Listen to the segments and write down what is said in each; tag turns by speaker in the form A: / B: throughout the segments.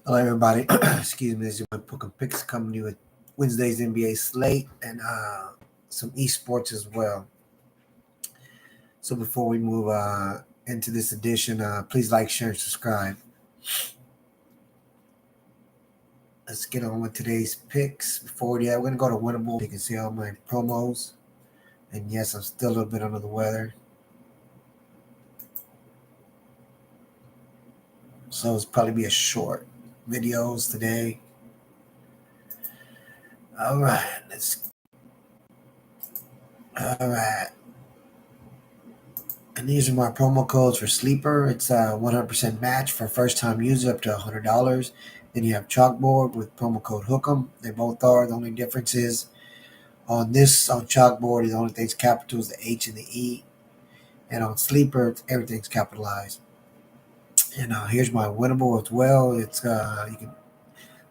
A: Hello, everybody. Excuse me. This is your boy Pook and Picks coming to you with Wednesday's NBA slate and some esports as well. So before we move into this edition, please like, share, and subscribe. Let's get on with today's picks. Before that, we're gonna go to Winnable. You can see all my promos. And yes, I'm still a little bit under the weather, so it's probably be a short videos today. All right, all right. And these are my promo codes for Sleeper. It's a 100% match for first-time user up to $100. Then you have Chalkboard with promo code Hook'em. They both are. The only difference is on Chalkboard, the only thing's capital is the H and the E. And on Sleeper, everything's capitalized. And here's my winnable as well. It's you can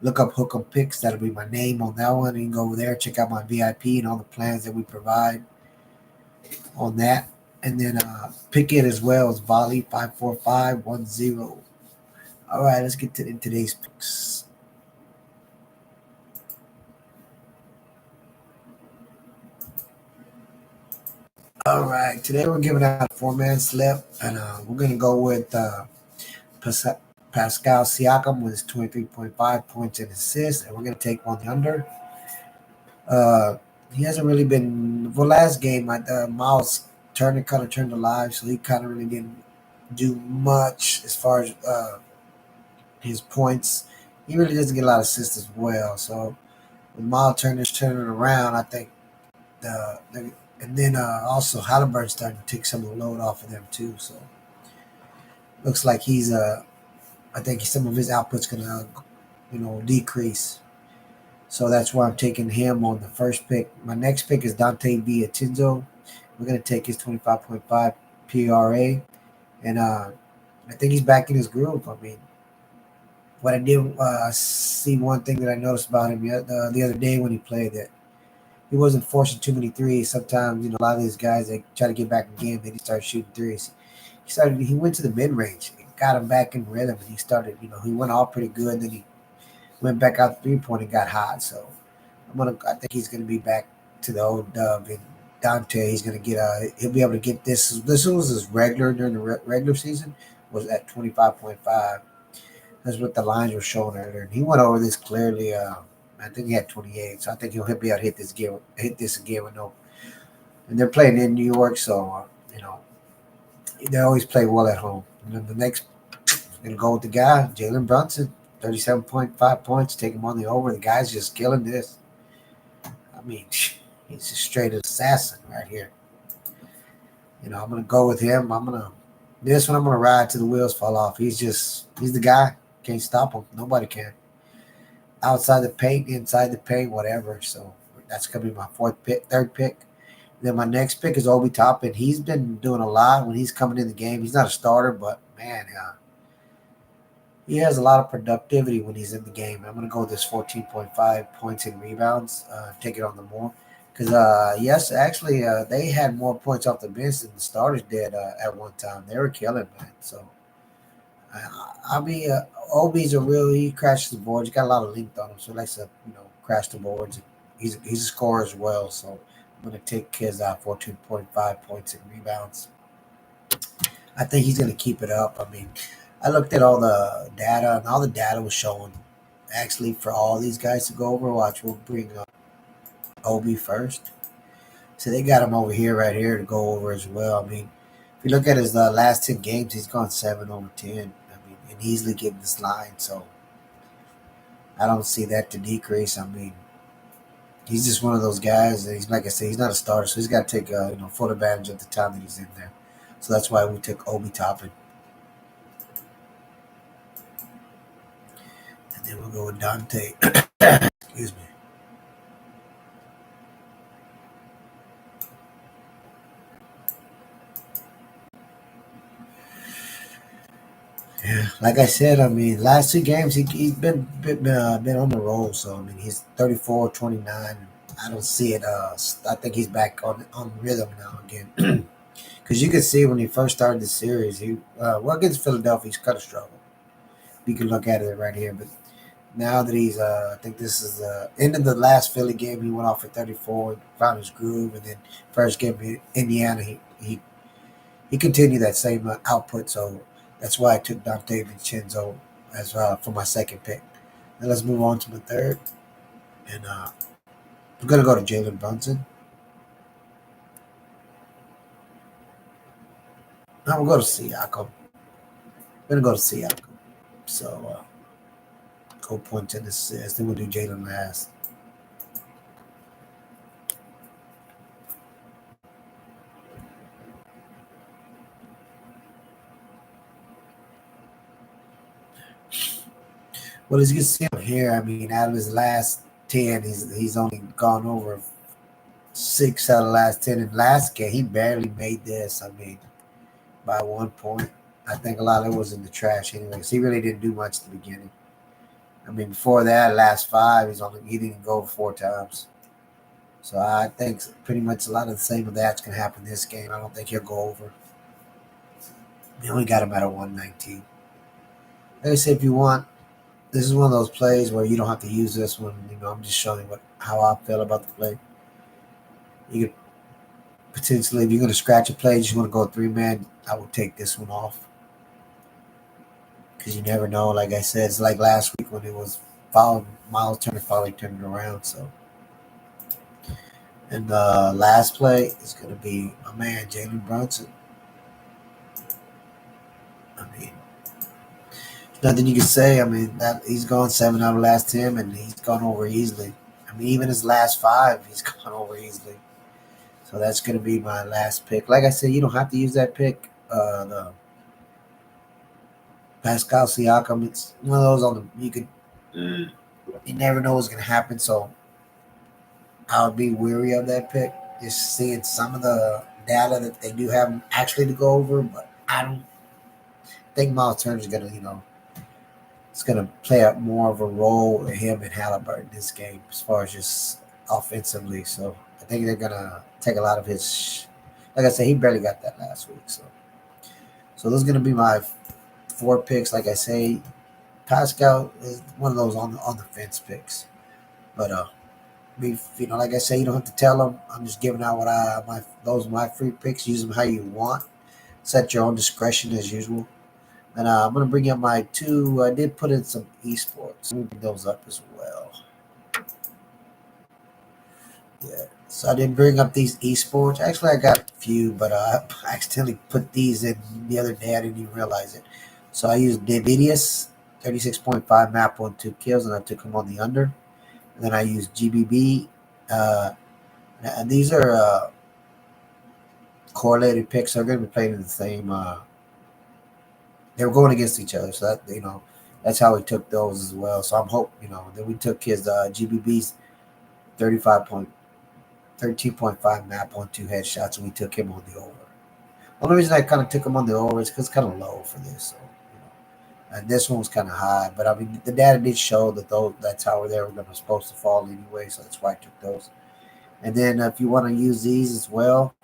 A: look up Hook'em Picks. That'll be my name on that one. You can go over there, check out my VIP and all the plans that we provide on that. And then pick it as well as Volley 54510. All right, let's get to today's picks. All right, today we're giving out a four-man slip, and we're going to go with Pascal Siakam with his 23.5 points and assists, and we're going to take on the under. He hasn't really been, well, last game, Miles Turner kind of turned alive, so he kind of really didn't do much as far as his points. He really doesn't get a lot of assists as well. So with Miles Turner's turning around, I think and then also Halliburton's starting to take some of the load off of them too. So looks like I think some of his output's gonna decrease. So that's why I'm taking him on the first pick. My next pick is Dante Viatinzo. We're gonna take his 25.5 PRA, and I think he's back in his groove. I mean, what I did see one thing that I noticed about him the other day when he played that he wasn't forcing too many threes. Sometimes a lot of these guys they try to get back in the game, then he started shooting threes. He went to the mid range, it got him back in rhythm, and he started he went all pretty good. Then he went back out the 3 point and got hot. So I think he's gonna be back to the old dub. And Dante, he's gonna get he'll be able to get this. This was his regular during the regular season was at 25.5. That's what the lines were showing earlier. And he went over this clearly. I think he had 28, so I think he'll be able to hit this again with no. And they're playing in New York, so they always play well at home. And then the next, gonna go with the guy Jalen Brunson, 37.5 points. Take him on the over. The guy's just killing this. I mean, he's a straight assassin right here. I'm gonna go with him. I'm gonna ride till the wheels fall off. He's the guy. Can't stop him. Nobody can. Outside the paint, inside the paint, whatever. So that's gonna be my third pick. Then my next pick is Obi Toppin. He's been doing a lot when he's coming in the game. He's not a starter, but man, he has a lot of productivity when he's in the game. I'm gonna go with this 14.5 points and rebounds. Take it on the more because yes, actually, they had more points off the bench than the starters did at one time. They were killing, man. So I mean, Obi's he crashes the boards. He's got a lot of length on him, so he likes to crash the boards. He's a scorer as well, so I'm gonna take his 14.5 points and rebounds. I think he's gonna keep it up. I mean, I looked at all the data, and all the data was showing actually for all these guys to go Overwatch. We'll bring up Obi first, so they got him over here, right here, to go over as well. I mean, if you look at his last 10 games, he's gone 7 over 10. I mean, and easily getting this line. So I don't see that to decrease. I mean, he's just one of those guys. That he's like I said, he's not a starter, so he's got to take full advantage of the time that he's in there. So that's why we took Obi Toppin. And then we'll go with Dante. Excuse me. Yeah, like I said, I mean, last 2 games he's been on the roll. So I mean, he's 34, 29. I don't see it. I think he's back on rhythm now again. Because you could see when he first started the series, he against Philadelphia, he's kind of struggled. You can look at it right here, but Now that he's, I think this is the end of the last Philly game. He went off for 34, found his groove, and then first game in Indiana, he continued that same output. So that's why I took Dante Vincenzo as for my second pick. Now let's move on to my third, and I'm gonna go to Jalen Brunson. Now we'll go to Siakam. I'm gonna go to Siakam. So go points and assists. Then we'll do Jalen last. Well, as you can see on here, I mean, out of his last 10, he's only gone over 6 out of the last 10. In last game, he barely made this. I mean, by 1 point. I think a lot of it was in the trash anyway. So he really didn't do much at the beginning. I mean, before that, last five, he didn't go 4 times. So I think pretty much a lot of the same of that's gonna happen this game. I don't think he'll go over. He only got him at a 119. Like I said, if you want, this is one of those plays where you don't have to use this one. I'm just showing how I feel about the play. You could potentially, if you're gonna scratch a play, just want to go 3 man. I would take this one off because you never know. Like I said, it's like last week when it was following Miles Turner, finally turned it around. So, and the last play is gonna be my man Jalen Brunson. I mean, nothing you can say. I mean, that he's gone 7 out of the last 10, and he's gone over easily. I mean, even his last five, he's gone over easily. So that's going to be my last pick. Like I said, you don't have to use that pick. The Pascal Siakam, it's one of those on the you could. You never know what's going to happen. So I would be weary of that pick. Just seeing some of the data that they do have actually to go over, but I don't think Miles Turner's going to, it's going to play out more of a role with him and Halliburton this game as far as just offensively. So I think they're going to take a lot of his. Like I said, he barely got that last week. So those are going to be my 4 picks. Like I say, Pascal is one of those on the fence picks. But like I say, you don't have to tell them. I'm just giving out those are my free picks. Use them how you want. Set your own discretion as usual. And I'm going to bring up my two. I did put in some esports. Let me bring those up as well. Yeah. So I didn't bring up these esports. Actually, I got a few, but I accidentally put these in the other day. I didn't even realize it. So I used Davidius, 36.5 map on 2 kills, and I took him on the under. And then I used GBB. Uh, and these are correlated picks. So they're going to be playing in the same. They were going against each other. So that's how we took those as well. So I'm hoping. Then we took his GBB's 35 point 13.5 map on 2 headshots, and we took him on the over. The only reason I kind of took him on the over is because it's kind of low for this. And this one was kind of high, but I mean the data did show that that's how they were supposed to fall anyway, so that's why I took those. And then if you want to use these as well,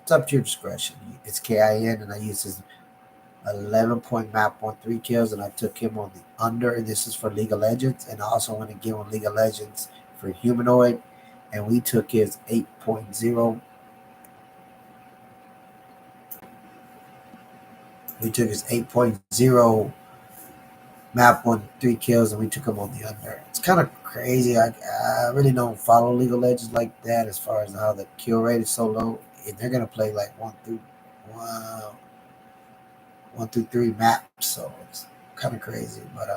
A: it's up to your discretion. It's KIN, and I used his 11-point map on 3 kills, and I took him on the under. And this is for League of Legends, and I also want to give on League of Legends for humanoid, and we took his 8.0. We took his 8.0 map on 3 kills, and we took him on the under. It's kind of crazy. I really don't follow League of Legends like that as far as how the kill rate is so low. And they're gonna play like wow, 1 through 3 maps, so it's kind of crazy. But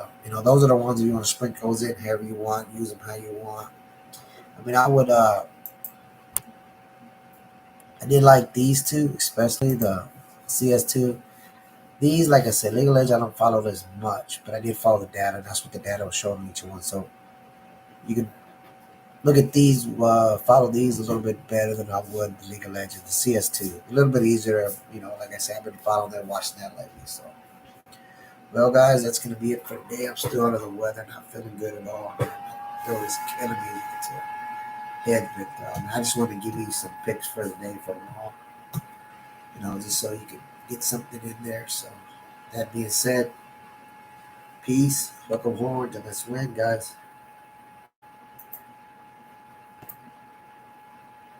A: those are the ones you want to sprinkle those in however you want, use them how you want. I mean, I did like these two, especially the CS2. These, like I said, League of Legends, I don't follow this much, but I did follow the data. That's what the data was showing each one. So you can look at these, follow these a little bit better than I would the League of Legends, the CS2. A little bit easier, like I said, I've been following that, watching that lately. So, well, guys, that's going to be it for today. I'm still under the weather, not feeling good at all. Man. My throat is killing me. It's a head, but I just want to give you some picks for the day for tomorrow, just so you can get something in there. So, that being said, Peace. Welcome horns and let's win, guys.